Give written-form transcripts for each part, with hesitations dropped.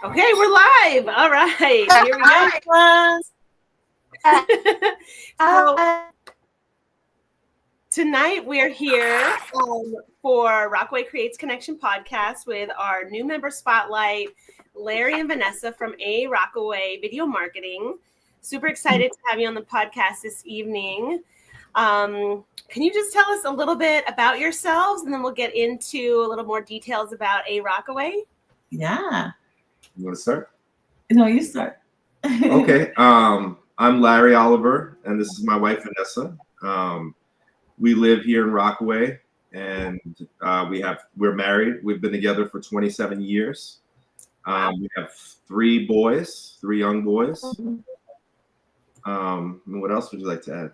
Okay, we're live. All right, here we go. Hi, So everyone. tonight we're here for Rockaway Creates Connection Podcast with our new member spotlight, Larry and Vanessa from A Rockaway Video Marketing. Super excited to have you on the podcast this evening. Can you just tell us a little bit about yourselves, and then we'll get into a little more details about A Rockaway? Yeah. You want to start? No, you start. Okay. I'm Larry Oliver, and this is my wife Vanessa. We live here in Rockaway, and we're married. We've been together for 27 years. We have three young boys. And what else would you like to add?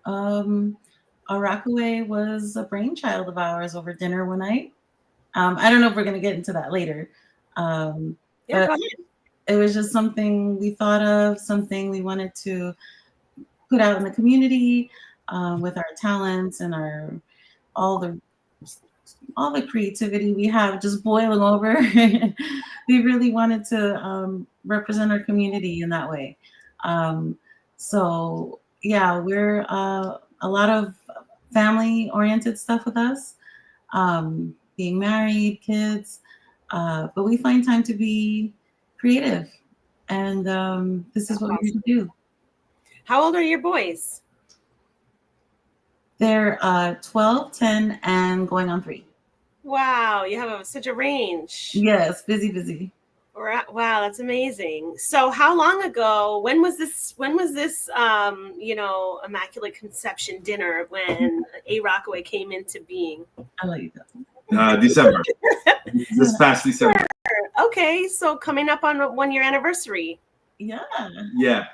Our Rockaway was a brainchild of ours over dinner one night. I don't know if we're going to get into that later. But it was just something we thought of, something we wanted to put out in the community with our talents and all the creativity we have just boiling over. We really wanted to represent our community in that way. So yeah, we're a lot of family-oriented stuff with us, being married, kids, but we find time to be creative, and this is what we need to do. How old are your boys? They're 12, 10, and going on 3. Wow, you have such a range. Yes, busy. Wow, that's amazing. So how long ago, when was this Immaculate Conception dinner when A Rockaway came into being? I'll let you go. December. This past December. Okay, so coming up on a 1-year anniversary. Yeah,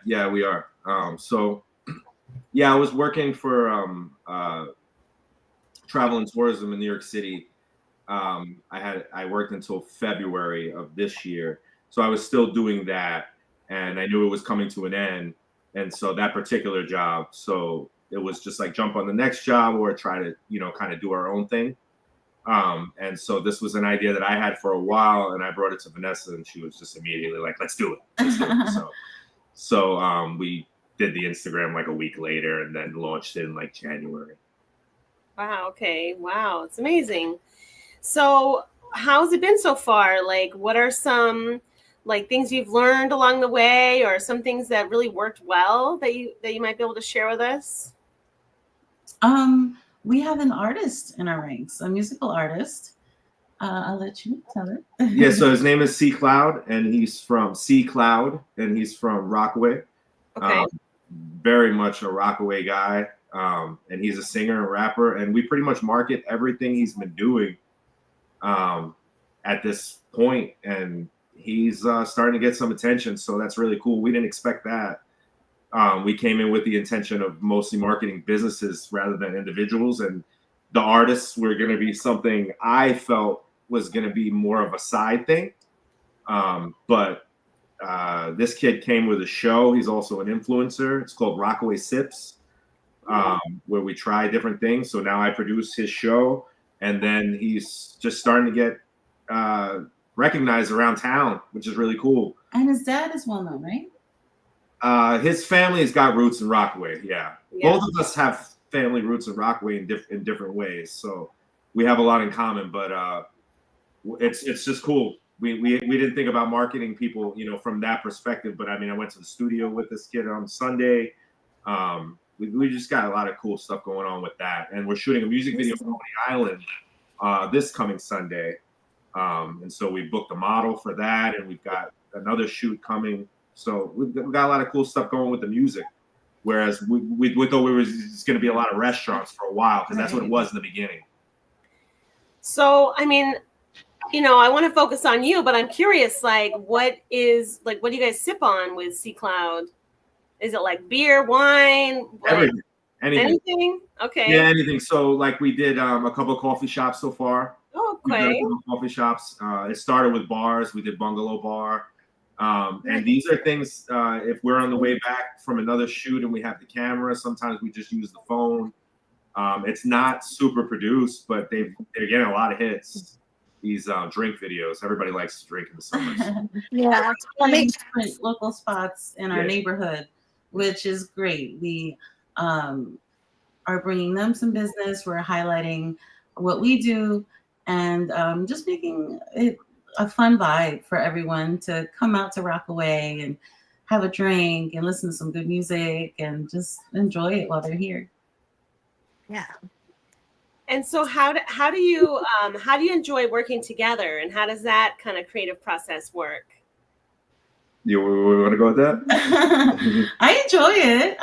we are. I was working for travel and tourism in New York City. I worked until February of this year, so I was still doing that, and I knew it was coming to an end, and so that particular job, so it was just like jump on the next job or try to kind of do our own thing. And so this was an idea that I had for a while, and I brought it to Vanessa, and she was just immediately like, let's do it. So we did the Instagram like a week later and then launched it in like January. Wow. Okay. Wow. It's amazing. So how's it been so far? Like, what are some things you've learned along the way, or some things that really worked well that you might be able to share with us? We have an artist in our ranks, a musical artist. I'll let you tell it. Yeah, so his name is C Cloud, and he's from Rockaway. Okay. Very much a Rockaway guy, and he's a singer and rapper, and we pretty much market everything he's been doing at this point, and he's starting to get some attention, so that's really cool. We didn't expect that. We came in with the intention of mostly marketing businesses rather than individuals, and the artists were going to be something I felt was going to be more of a side thing. But this kid came with a show. He's also an influencer. It's called Rockaway Sips, where we try different things. So now I produce his show, and then he's just starting to get recognized around town, which is really cool. And his dad is well known, right? His family has got roots in Rockaway. Yeah. Both of us have family roots in Rockaway in different ways, so we have a lot in common. But it's just cool. We didn't think about marketing people, from that perspective. But I mean, I went to the studio with this kid on Sunday. We just got a lot of cool stuff going on with that, and we're shooting a music video for Coney Island this coming Sunday. And so we booked a model for that, and we've got another shoot coming. So we've got a lot of cool stuff going with the music. Whereas we thought we were just going to be a lot of restaurants for a while, because that's what it was in the beginning. So, I mean, I want to focus on you, but I'm curious, what do you guys sip on with C Cloud? Is it like beer, wine? Everything. Anything? Okay. Yeah, anything. So we did a couple of coffee shops so far. Oh, We've done a okay. couple of coffee shops. It started with bars. We did Bungalow Bar. And these are things, if we're on the way back from another shoot and we have the camera, sometimes we just use the phone. It's not super produced, but they're getting a lot of hits. drink videos. Everybody likes to drink in the summers. Yeah. Different local spots in our neighborhood, which is great. We are bringing them some business. We're highlighting what we do and just making it a fun vibe for everyone to come out to Rockaway and have a drink and listen to some good music and just enjoy it while they're here. Yeah. And so how do you enjoy working together, and how does that kind of creative process work? You want to go with that? I enjoy it.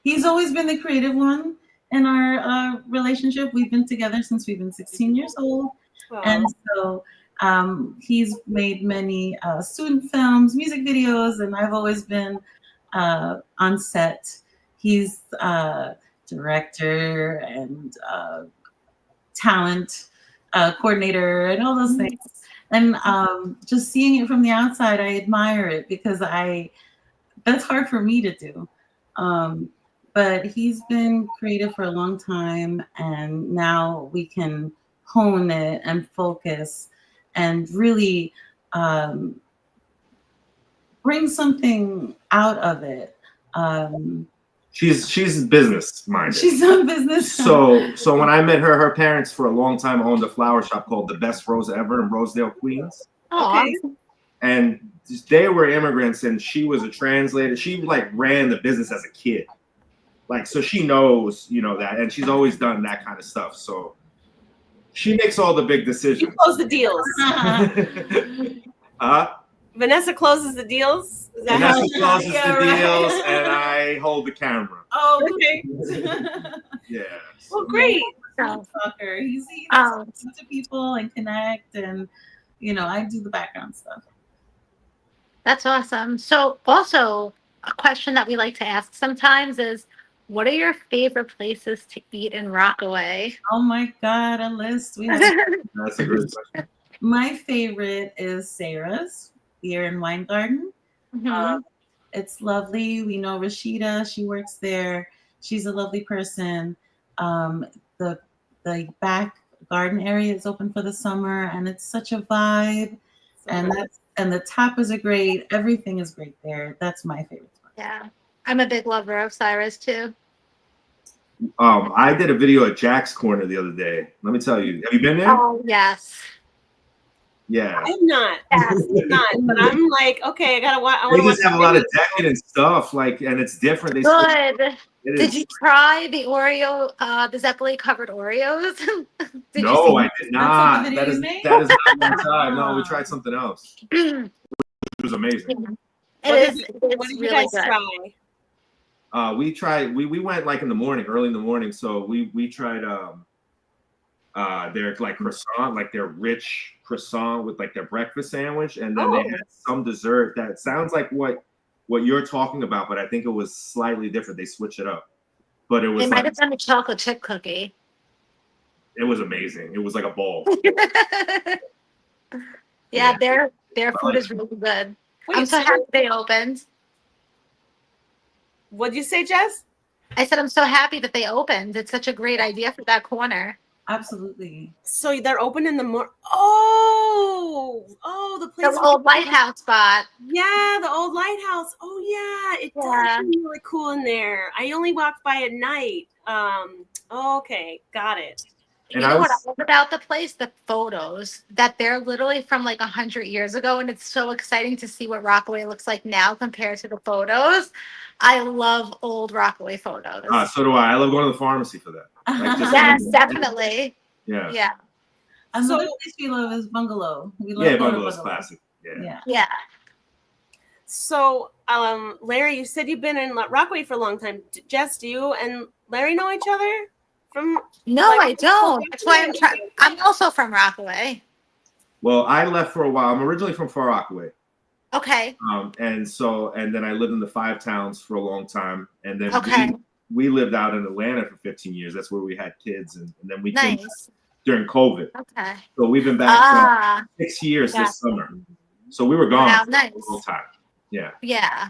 He's always been the creative one in our relationship. We've been together since we've been 16 years old. Wow. And so he's made many student films, music videos, and I've always been on set. He's director and talent coordinator and all those things. And just seeing it from the outside, I admire it because that's hard for me to do. But he's been creative for a long time, and now we can hone it and focus and really bring something out of it. She's business minded. She's on business. So when I met her parents for a long time owned a flower shop called The Best Rose Ever in Rosedale, Queens. Okay. And they were immigrants, and she was a translator. She like ran the business as a kid. Like, so she knows, that, and she's always done that kind of stuff. So she makes all the big decisions. You close the deals. Vanessa closes the deals. Is that Vanessa closes the deals, and I hold the camera. Oh, okay. Yeah. Well, great. He's to people and connect, and I do the background stuff. That's awesome. So, also a question that we like to ask sometimes is, what are your favorite places to eat in Rockaway? Oh my God, a list. That's a good question. My favorite is Sarah's Beer and Wine Garden. Mm-hmm. It's lovely. We know Rashida. She works there. She's a lovely person. The back garden area is open for the summer, and it's such a vibe. And the tapas are great. Everything is great there. That's my favorite spot. Yeah, I'm a big lover of Cyrus too. I did a video at Jack's Corner the other day. Let me tell you. Have you been there? Oh yes. Yeah. I'm not. But I'm like, okay, I gotta watch. They just have a lot of decadent stuff, and it's different. Good. Did you try the Oreo, the Zeppeli covered Oreos? No, I did not. That is not one time. No, we tried something else. It was amazing. What did you guys try? We tried. We went like in the morning, early in the morning. So we tried their like croissant, like their rich croissant with like their breakfast sandwich, and then they had some dessert that sounds like what you're talking about, but I think it was slightly different. They switched it up, but it was. They might have done a chocolate chip cookie. It was amazing. It was like a bowl. Yeah, their food is really good. Wait, I'm so happy they opened. What'd you say, Jess? I said I'm so happy that they opened. It's such a great idea for that corner. Absolutely. So they're open in the morning. The place. The old lighthouse spot. Yeah, the old lighthouse. Oh yeah, it does look really cool in there. I only walked by at night. Okay, got it. You know what I love about the place? The photos that they're literally from like 100 years ago, and it's so exciting to see what Rockaway looks like now compared to the photos. I love old Rockaway photos. So do I. I love going to the pharmacy for that. Yes, definitely. Yeah. Another place we love is Bungalow. We love Bungalow's classic. Yeah. So, Larry, you said you've been in Rockaway for a long time. Jess, do you and Larry know each other? No, I don't. That's why I'm trying. I'm also from Rockaway. Well, I left for a while. I'm originally from Far Rockaway. Okay. And then I lived in the Five Towns for a long time, and then we lived out in Atlanta for 15 years. That's where we had kids, and then we came back during COVID. Okay. So we've been back for 6 years this summer. So we were gone for a long time. Yeah. Yeah.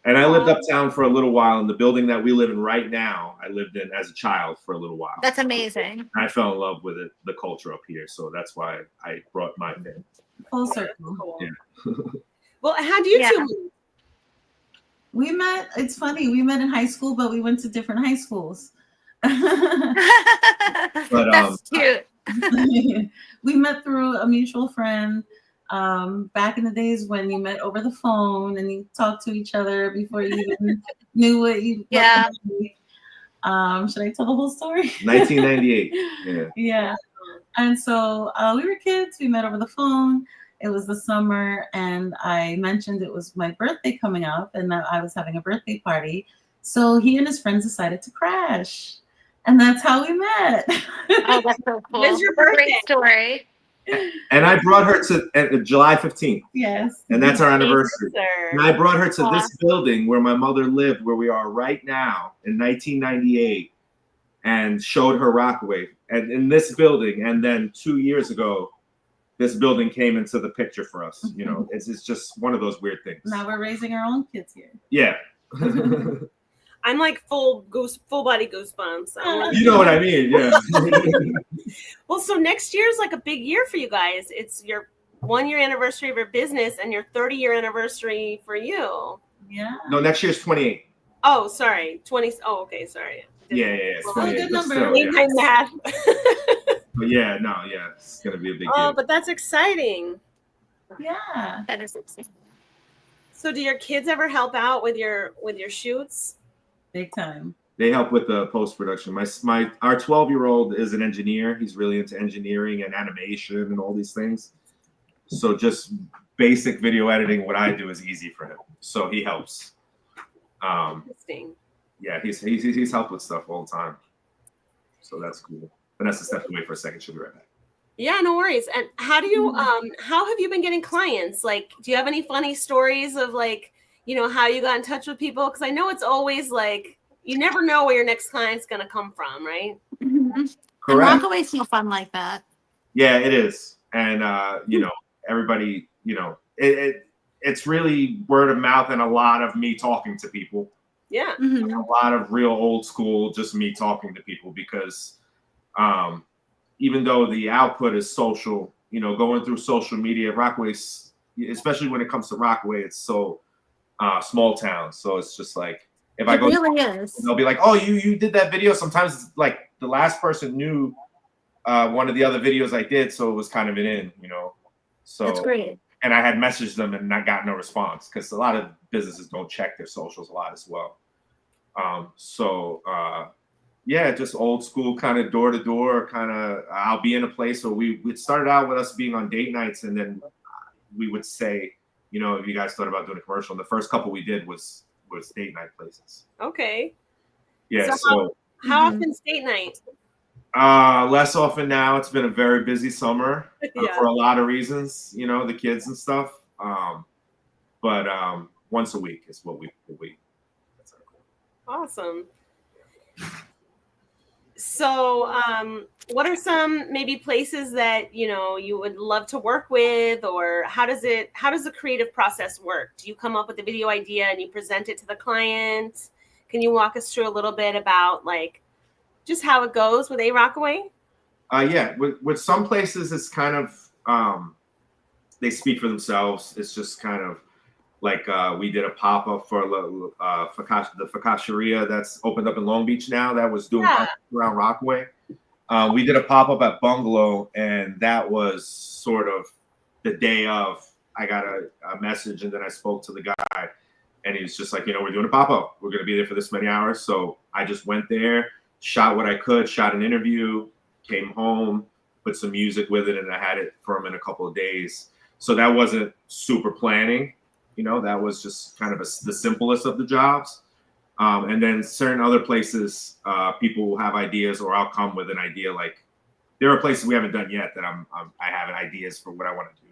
And I lived uptown for a little while in the building that we live in right now. I lived in as a child for a little while. That's amazing. I fell in love with it, the culture up here. So that's why I brought my family. Full circle. Cool. Yeah. Well, how do you two meet? We met, it's funny, we met in high school, but we went to different high schools. That's cute. We met through a mutual friend back in the days when you met over the phone and you talked to each other before you even knew what you Yeah. Should I tell the whole story? 1998. Yeah. Yeah. And so we were kids. We met over the phone. It was the summer, and I mentioned it was my birthday coming up and that I was having a birthday party. So he and his friends decided to crash. And that's how we met. Oh, that's so cool. When's your birthday? Great story. And I brought her to July 15th. Yes. And that's our anniversary. Sir. And I brought her to this building where my mother lived, where we are right now in 1998, and showed her Rockaway. And in this building, and then 2 years ago, this building came into the picture for us. You know, it's just one of those weird things. Now we're raising our own kids here. Yeah. I'm like full body goosebumps. You know what I mean? Yeah. Well, so next year is like a big year for you guys. It's your 1 year anniversary of your business and your 30-year anniversary for you. Yeah. No, next year's 28. Oh, sorry. 20. Oh, okay. Sorry. Yeah. Still a 28, good but number. still, Ain't my math. But yeah, it's gonna be a big Oh, deal. but that's exciting. Yeah. That is exciting. So, do your kids ever help out with your shoots? Big time. They help with the post-production. Our 12-year-old is an engineer. He's really into engineering and animation and all these things. So just basic video editing, what I do is easy for him. So he helps. Interesting. Yeah, he's helped with stuff all the time. So that's cool. Vanessa stepped away for a second. She'll be right back. Yeah, no worries. And how do you how have you been getting clients? Like, do you have any funny stories of like, you know, how you got in touch with people? Because I know it's always like you never know where your next client's gonna come from, right? Mm-hmm. And Correct. Rockaway's so fun like that. Yeah, it is. And you know, everybody, you know, it's really word of mouth and a lot of me talking to people. Yeah. Mm-hmm. A lot of real old school, just me talking to people because even though the output is social, you know, going through social media, Rockaway's, especially when it comes to Rockaway, it's so small town. So it's just like, if I go, really is. They'll be like, oh, you did that video. Sometimes it's like the last person knew one of the other videos I did. So it was kind of an in, you know. So That's great. And I had messaged them and not got no response because a lot of businesses don't check their socials a lot as well. Yeah, just old school kind of door to door kind of. I'll be in a place where we started out with us being on date nights, and then we would say, you know, if you guys thought about doing a commercial, and the first couple we did was date night places. Okay. Yeah. So how often's date night? Less often now. It's been a very busy summer for a lot of reasons, you know, the kids and stuff. But once a week is what we. That's our goal. Awesome. So, what are some maybe places that you know you would love to work with, or how does the creative process work? Do you come up with a video idea and you present it to the client? Can you walk us through a little bit about like just how it goes with A Rockaway? Yeah, with some places it's kind of they speak for themselves. It's just kind of like we did a pop-up for the focacceria that's opened up in Long Beach now that was doing around Rockaway. We did a pop-up at Bungalow, and that was sort of the day of. I got a message, and then I spoke to the guy, and he was just like, you know, we're doing a pop-up. We're going to be there for this many hours. So I just went there, shot what I could, shot an interview, came home, put some music with it, and I had it for him in a couple of days. So that wasn't super planning. You know, that was just kind of the simplest of the jobs. And then certain other places, people will have ideas, or I'll come with an idea. Like there are places we haven't done yet that I have ideas for what I want to do.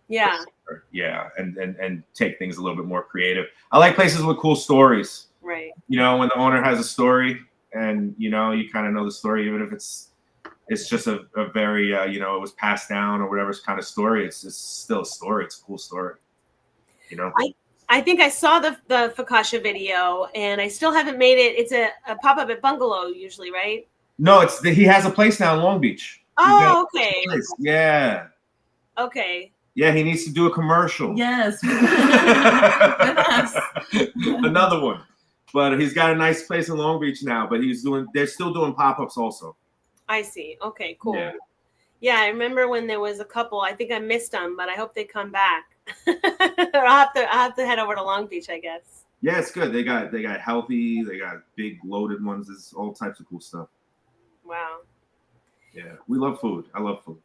Yeah. Yeah. And take things a little bit more creative. I like places with cool stories. Right. You know, when the owner has a story and, you know, you kind of know the story, even if it's just a very, you know, it was passed down or whatever kind of story. It's still a story. It's a cool story. You know, I think I saw the focaccia video, and I still haven't made it. It's a pop-up at Bungalow usually, right? No, he has a place now in Long Beach. Oh, okay. Yeah. Okay. Yeah, he needs to do a commercial. Yes. Another one. But he's got a nice place in Long Beach now, but they're still doing pop-ups also. I see. Okay, cool. Yeah, I remember when there was a couple. I think I missed them, but I hope they come back. I'll have to head over to Long Beach, I guess. Yeah, it's good. They got healthy, they got big loaded ones. There's all types of cool stuff. Wow. Yeah, we love food. I love food.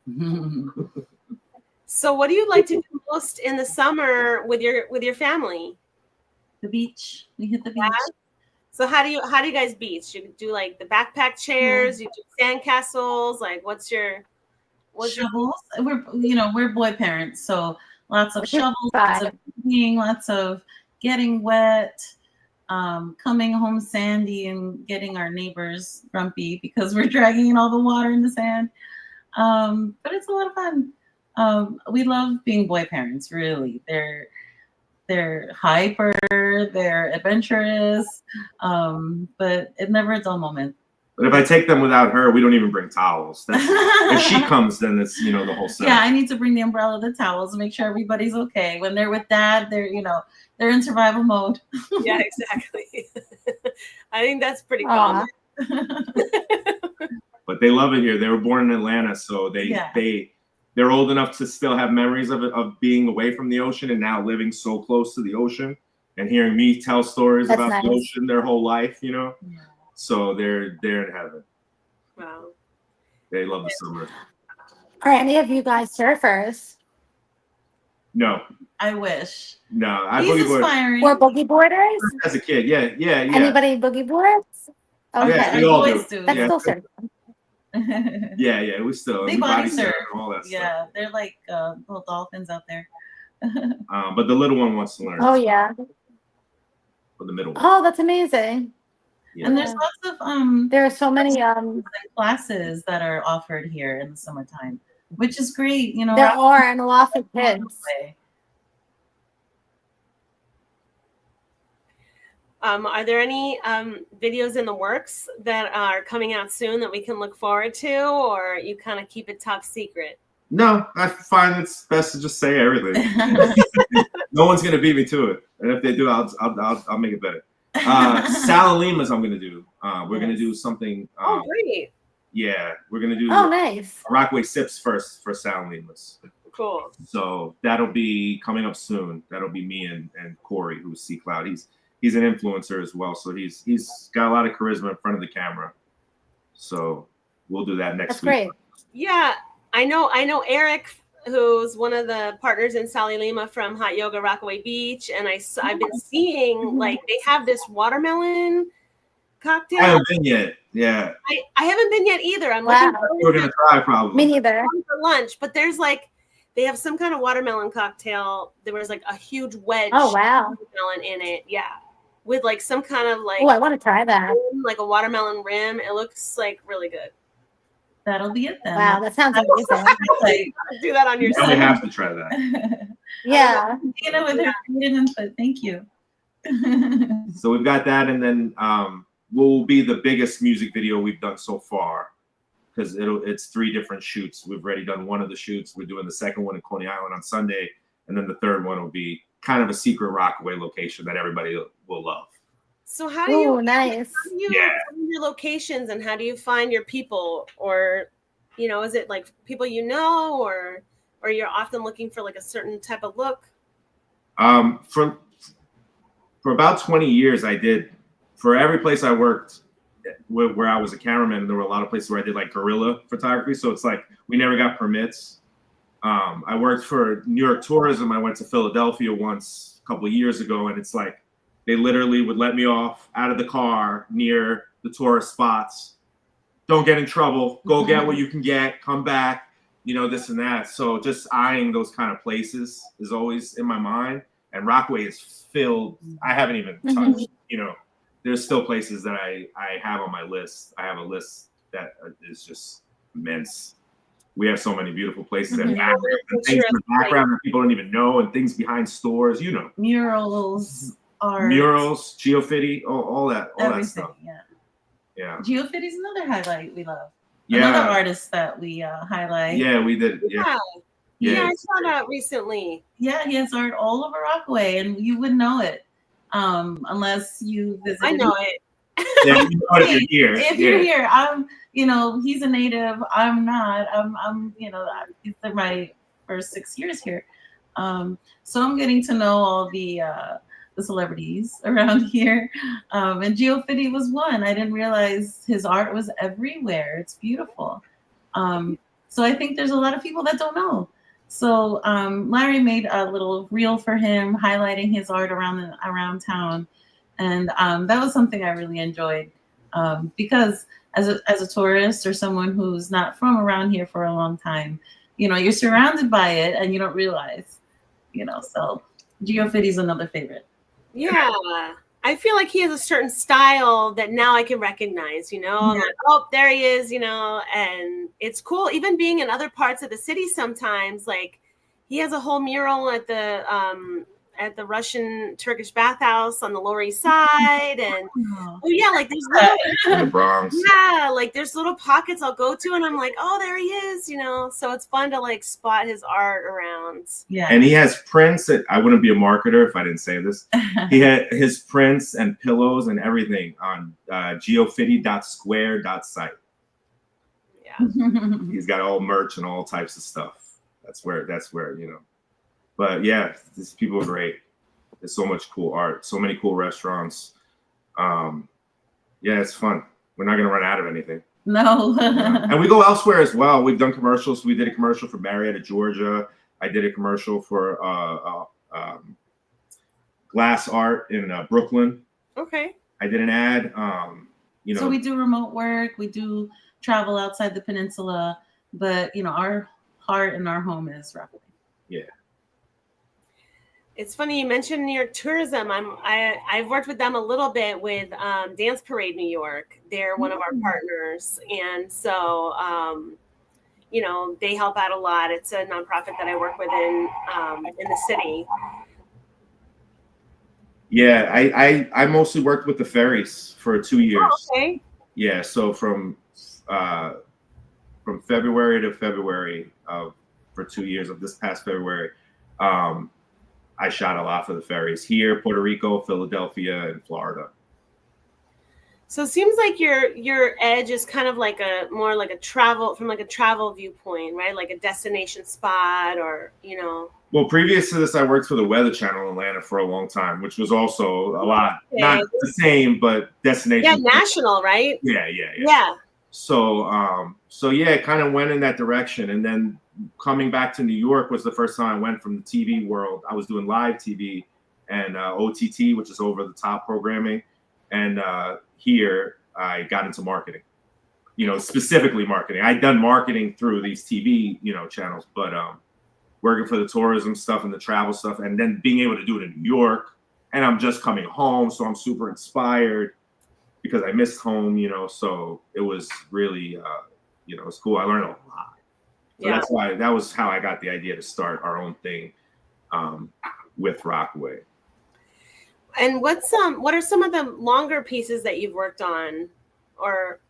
So what do you like to do most in the summer with your family? The beach. We hit the beach. Yeah. So how do you guys beach? You do like the backpack chairs, you do sand castles, like what's your shovels? We're boy parents, so lots of shovels, lots of cleaning, lots of getting wet, coming home sandy and getting our neighbors grumpy because we're dragging in all the water in the sand. But it's a lot of fun. We love being boy parents, really. They're hyper, they're adventurous, but it's never a dull moment. But if I take them without her, we don't even bring towels. If she comes, then it's the whole set. Yeah, I need to bring the umbrella, the towels, and make sure everybody's okay. When they're with dad, they're in survival mode. Yeah, exactly. I think that's pretty common. But they love it here. They were born in Atlanta, so they're old enough to still have memories of being away from the ocean and now living so close to the ocean and hearing me tell stories about the ocean their whole life, Yeah. So they're in heaven. Wow. They love the summer. Are any of you guys surfers? No. I wish. No. He's aspiring. Or boogie boarders? As a kid, yeah. Anybody boogie boards? Okay. Yeah, we all do. That's still surfing. Yeah, we still. They body surf. And all that stuff. Yeah, they're like little dolphins out there. But the little one wants to learn. Oh, yeah. For the middle one. Oh, that's amazing. Yeah. And there's lots of there are so many classes that are offered here in the summertime, which is great. There are, and a lot of kids. Are there any videos in the works that are coming out soon that we can look forward to, or you kind of keep it top secret? No, I find it's best to just say everything. No one's gonna beat me to it, and if they do, I'll make it better. Sal and Lima's I'm gonna do. We're gonna do something. Oh, great! Yeah, we're gonna do. Oh, nice. Rockaway Sips first for Sal and Lima's. Cool. So that'll be coming up soon. That'll be me and Corey, who's C Cloud. He's an influencer as well, so he's got a lot of charisma in front of the camera. So we'll do that next week. That's great. Yeah, I know Eric, who's one of the partners in Sally Lima from Hot Yoga Rockaway Beach, and I've been seeing like they have this watermelon cocktail. I haven't been yet. Yeah. I haven't been yet either. I'm We're gonna try probably. Me neither. For lunch, but there's like they have some kind of watermelon cocktail. There was like a huge wedge. Oh wow. Watermelon in it. Yeah. With like some kind of like. Oh, I want to try that. Like a watermelon rim. It looks like really good. That'll be it then. Wow, that sounds amazing. Do that on your side. We have to try that. Yeah. With her input. Thank you. So we've got that, and then will be the biggest music video we've done so far because it's 3 different shoots. We've already done one of the shoots. We're doing the second one in Coney Island on Sunday, and then the third one will be kind of a secret Rockaway location that everybody will love. So how do you nice. find your locations, and how do you find your people? Or, is it like people or you're often looking for like a certain type of look? For about 20 years, I did, for every place I worked where I was a cameraman, there were a lot of places where I did like guerrilla photography. So it's like, we never got permits. I worked for New York Tourism. I went to Philadelphia once a couple of years ago, and it's like, they literally would let me off out of the car near the tourist spots. Don't get in trouble. Go get what you can get. Come back, this and that. So just eyeing those kind of places is always in my mind. And Rockaway is filled. I haven't even touched, there's still places that I have on my list. I have a list that is just immense. we have so many beautiful places Mhm. and backgrounds and things in the background that people don't even know, and things behind stores, you know. Murals, art. Murals, GeoFitty, all that stuff. Yeah. GeoFitty's another highlight we love. Yeah. Another artist that we highlight. Yeah, we did. Yeah, I saw that recently. Yeah, he has art all over Rockaway, and you wouldn't know it unless you visited. I know it. Yeah, you know if you're here. If you're here, he's a native. I'm not. I'm these are my first 6 years here. So I'm getting to know all the celebrities around here. And GeoFitty was one. I didn't realize his art was everywhere. It's beautiful. So I think there's a lot of people that don't know. So Larry made a little reel for him highlighting his art around town. And that was something I really enjoyed because as a tourist or someone who's not from around here for a long time, you're surrounded by it and you don't realize, so GeoFitty's another favorite. Yeah. I feel like he has a certain style that now I can recognize, I'm like, oh, there he is, and it's cool. Even being in other parts of the city sometimes, like he has a whole mural at the Russian Turkish bathhouse on the Lower East Side. And like there's little in the Bronx. Yeah, like there's little pockets I'll go to and I'm like, oh, there he is, so it's fun to like spot his art around. Yeah. And he has prints I wouldn't be a marketer if I didn't say this. He had his prints and pillows and everything on geofitty.square.site. Yeah. He's got all merch and all types of stuff. That's where, But yeah, these people are great. There's so much cool art, so many cool restaurants. Yeah, it's fun. We're not gonna run out of anything. No. And we go elsewhere as well. We've done commercials. We did a commercial for Marietta, Georgia. I did a commercial for glass art in Brooklyn. Okay. I did an ad. So we do remote work. We do travel outside the peninsula, but our heart and our home is Rockaway. Yeah. It's funny you mentioned New York tourism. I've worked with them a little bit with Dance Parade New York. They're one of our partners, and so they help out a lot. It's a nonprofit that I work with in the city. Yeah, I mostly worked with the ferries for 2 years. Oh, okay. Yeah, so from February to February for 2 years of this past February. I shot a lot for the ferries here, Puerto Rico, Philadelphia, and Florida. So it seems like your edge is kind of like more like a travel viewpoint, right? Like a destination spot or, Well, previous to this, I worked for the Weather Channel in Atlanta for a long time, which was also a lot, not the same, but destination. Yeah, national, right? Yeah. So yeah, kind of went in that direction. And then coming back to New York was the first time I went from the TV world. I was doing live TV and OTT, which is over the top programming. And here I got into marketing, specifically marketing. I'd done marketing through these TV, channels, but working for the tourism stuff and the travel stuff, and then being able to do it in New York. And I'm just coming home, so I'm super inspired because I missed home, so it was really, it was cool. I learned a lot. So that was how I got the idea to start our own thing with Rockaway. And what are some of the longer pieces that you've worked on? Or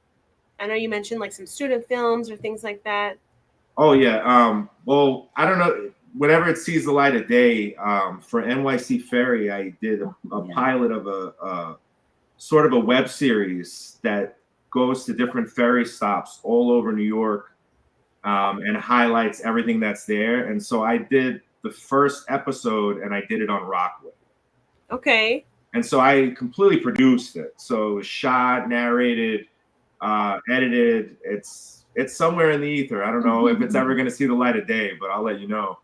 I know you mentioned like some student films or things like that. Oh yeah. Well, I don't know. Whenever it sees the light of day, for NYC Ferry, I did a pilot of a sort of a web series that goes to different ferry stops all over New York and highlights everything that's there. And so I did the first episode and I did it on Rockaway. Okay. And so I completely produced it. So it was shot, narrated, edited. It's somewhere in the ether. I don't know if it's ever going to see the light of day, but I'll let you know.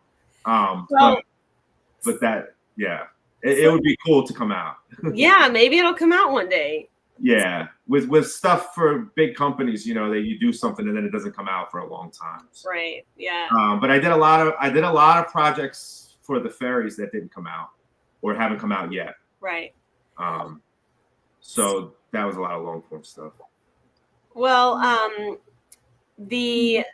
But that, yeah, it would be cool to come out. Yeah, maybe it'll come out one day. Yeah, with stuff for big companies, that you do something and then it doesn't come out for a long time. So. Right. Yeah. But I did a lot of projects for the ferries that didn't come out or haven't come out yet. Right. So that was a lot of long form stuff. Well, the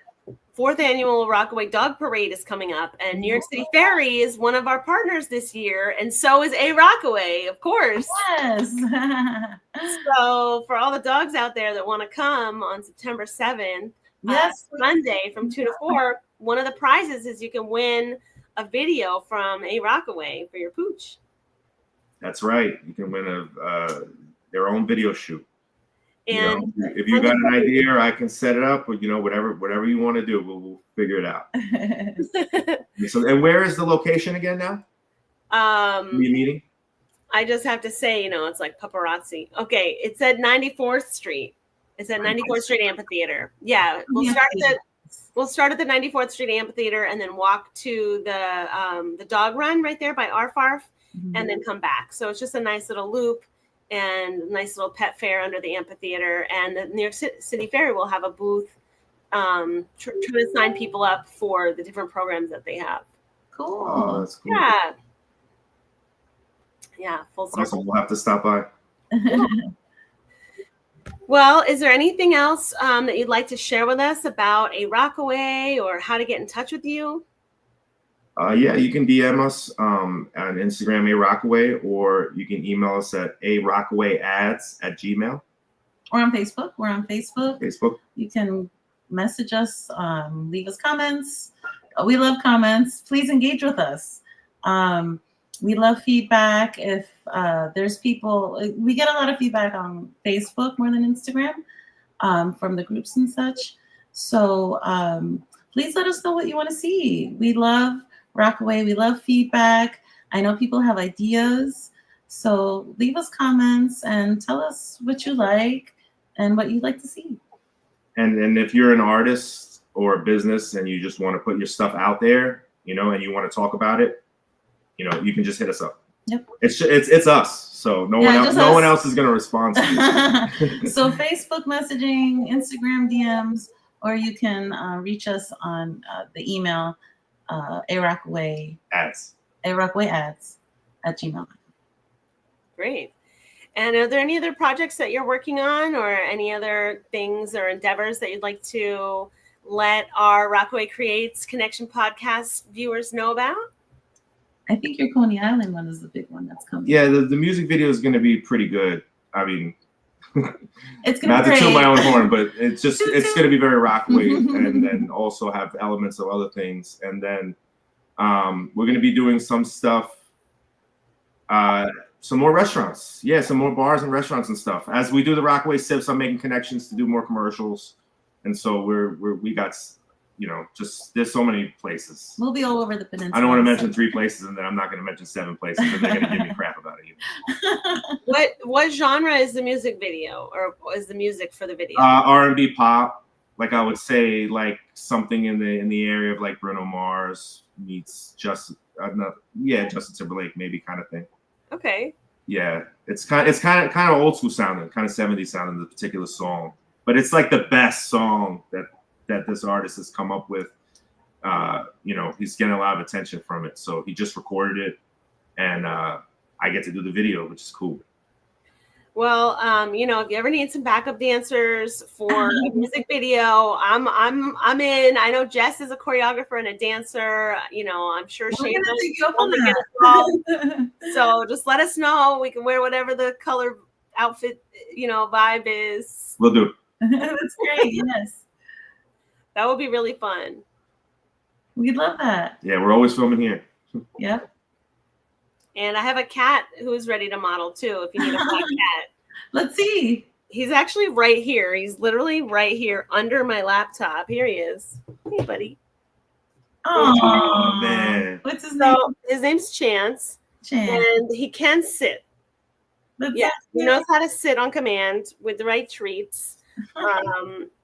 4th annual Rockaway Dog Parade is coming up, and New York City Ferry is one of our partners this year, and so is A Rockaway, of course. Yes. So for all the dogs out there that want to come on September 7th, yes, Monday from 2 to 4, one of the prizes is you can win a video from A Rockaway for your pooch. That's right. You can win their own video shoot. And if you got an idea, I can set it up, or whatever you want to do, we'll figure it out. So, and where is the location again now? Meeting? I just have to say, it's like paparazzi. Okay, it's at 94th Street. It's at 94th Street Amphitheater. Yeah, we'll start at the 94th Street Amphitheater and then walk to the dog run right there by Arfarf, and then come back. So it's just a nice little loop and a nice little pet fair under the amphitheater. And the New York City Ferry will have a booth trying to sign people up for the different programs that they have. Cool. Oh, that's cool. Yeah, full circle. Awesome. We'll have to stop by. Well, is there anything else that you'd like to share with us about A Rockaway or how to get in touch with you? Yeah, you can DM us on Instagram, A Rockaway, or you can email us at arockawayads@gmail. Or on Facebook. We're on Facebook. Facebook. You can message us, leave us comments. We love comments. Please engage with us. We love feedback. If there's people, we get a lot of feedback on Facebook more than Instagram from the groups and such. So please let us know what you want to see. We love Rockaway. We love feedback. I know people have ideas. So leave us comments and tell us what you like and what you'd like to see. And if you're an artist or a business and you just want to put your stuff out there, and you want to talk about it, you can just hit us up. Yep. It's us. So no one else is going to respond to you. So Facebook messaging, Instagram DMs, or you can reach us on the email arockawayads@gmail.com. Great. And are there any other projects that you're working on or any other things or endeavors that you'd like to let our Rockaway Creates Connection Podcast viewers know about? I think your Coney Island one is the big one that's coming. Yeah, the music video is going to be pretty good. I mean, it's going not to toot my own horn, but it's going to be very Rockaway, and then also have elements of other things. And then we're going to be doing some stuff, some more restaurants. Yeah, some more bars and restaurants and stuff. As we do the Rockaway Sips, I'm making connections to do more commercials, and so we got. Just there's so many places. We'll be all over the peninsula. I don't want to mention 3 places, and then I'm not going to mention 7 places, and they're going to give me crap about it. What genre is the music video, or is the music for the video? R&B pop, like I would say, like something in the area of like Bruno Mars meets Justin Timberlake, maybe kind of thing. Okay. Yeah, it's kind of old school sounding, kind of 70s sounding, the particular song, but it's like the best song that this artist has come up with. He's getting a lot of attention from it. So he just recorded it, and I get to do the video, which is cool. Well, if you ever need some backup dancers for a music video, I'm in. I know Jess is a choreographer and a dancer. I'm sure she will get involved. So just let us know. We can wear whatever the color outfit, vibe is. We'll do. That's great. Yes. That would be really fun. We'd love that. Yeah, we're always filming here. Yep. And I have a cat who's ready to model too, if you need a black cat. Let's see. He's actually right here. He's literally right here under my laptop. Here he is. Hey, buddy. Oh, man. What's his name? His name's Chance. And he can sit. He knows how to sit on command with the right treats.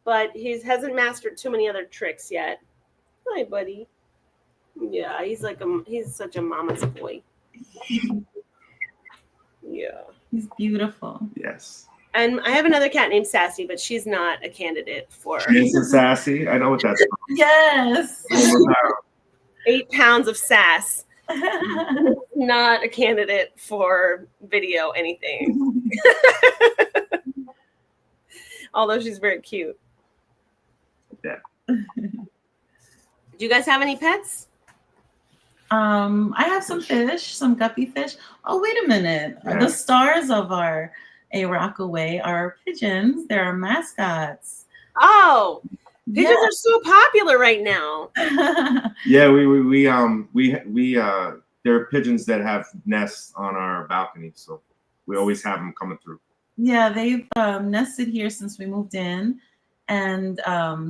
But he hasn't mastered too many other tricks yet. Hi, buddy. Yeah, he's such a mama's boy. Yeah. He's beautiful. Yes. And I have another cat named Sassy, but she's not a candidate for. Chance Sassy? I know what that's from. Yes. 8 pounds of sass. Not a candidate for video anything. Although she's very cute. Yeah. Do you guys have any pets? I have some fish, some guppy fish. Oh, wait a minute. Yeah. The stars of our A Rockaway are pigeons. They're our mascots. Oh, pigeons are so popular right now. Yeah, we there are pigeons that have nests on our balcony, so we always have them coming through. Yeah, they've nested here since we moved in, and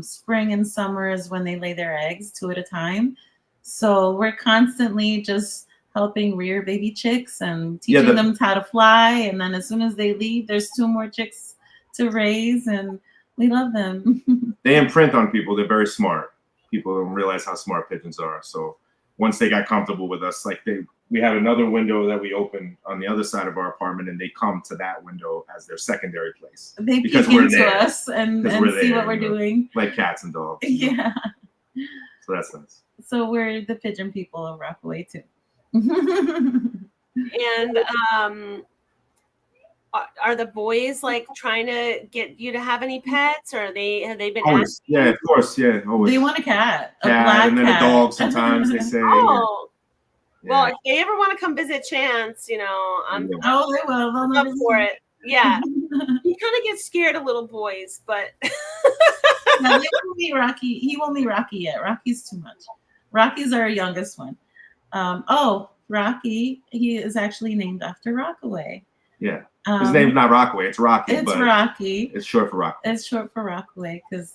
spring and summer is when they lay their eggs, 2 at a time. So we're constantly just helping rear baby chicks and teaching them how to fly, and then as soon as they leave, there's 2 more chicks to raise, and we love them. They imprint on people. They're very smart. People don't realize how smart pigeons are. So once they got comfortable with us, we had another window that we opened on the other side of our apartment, and they come to that window as their secondary place. They peek into us and see what we're doing. Like cats and dogs. Yeah. So that's nice. So we're the pigeon people of Rockaway too. And are the boys like trying to get you to have any pets, or have they been always, asking? Yeah, of course, yeah, always. They want a cat, a black and then cat. A dog sometimes they say. Oh. Yeah. Well, if they ever want to come visit Chance, I'm they will. I'm up for it. Yeah. You kind of get scared of little boys, but no, they won't meet Rocky. He won't meet Rocky yet. Rocky's too much. Rocky's our youngest one. Rocky, he is actually named after Rockaway. Yeah. His name's not Rockaway, it's Rocky. It's Rocky. It's short for Rockaway. It's short for Rockaway because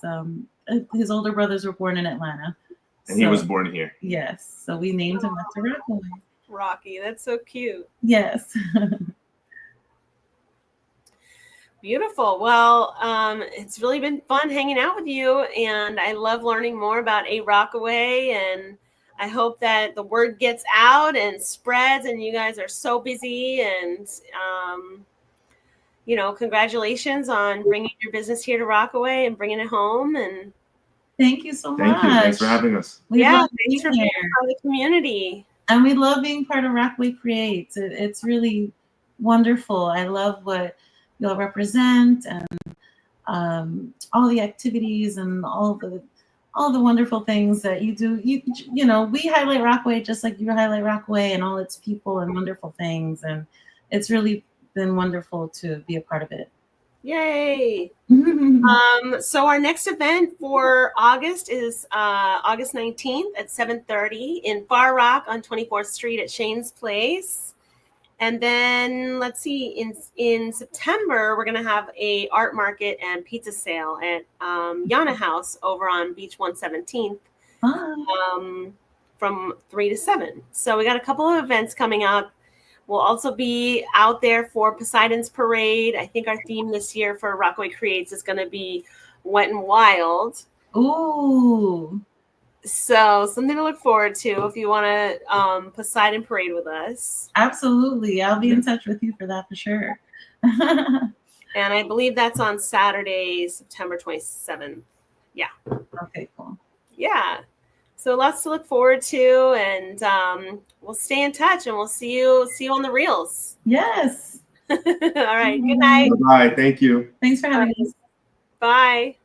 his older brothers were born in Atlanta. And he was born here. Yes. So we named him after Rockaway. Rocky, that's so cute. Yes. Beautiful. Well, it's really been fun hanging out with you, and I love learning more about A Rockaway, and I hope that the word gets out and spreads, and you guys are so busy, and congratulations on bringing your business here to Rockaway and bringing it home. And thank you so much. Thank you. Thanks for having us. Thanks for being part of the community. And we love being part of Rockaway Creates. It's really wonderful. I love what you all represent, and all the activities and all the wonderful things that you do. We highlight Rockaway just like you highlight Rockaway and all its people and wonderful things. And it's really been wonderful to be a part of it. Yay. So our next event for August is August 19th at 7:30 in Far Rock on 24th Street at Shane's Place. And then let's see, in September, we're going to have a art market and pizza sale at Yana House over on Beach 117th from 3 to 7. So we got a couple of events coming up. We'll also be out there for Poseidon's Parade. I think our theme this year for Rockaway Creates is going to be Wet and Wild. Ooh. So something to look forward to if you want to Poseidon Parade with us. Absolutely. I'll be in touch with you for that for sure. And I believe that's on Saturday, September 27th. Yeah. Okay, cool. Yeah. So lots to look forward to, and we'll stay in touch, and we'll see you on the reels. Yes. All right. Good night. Bye. Thank you. Thanks for having us. Bye.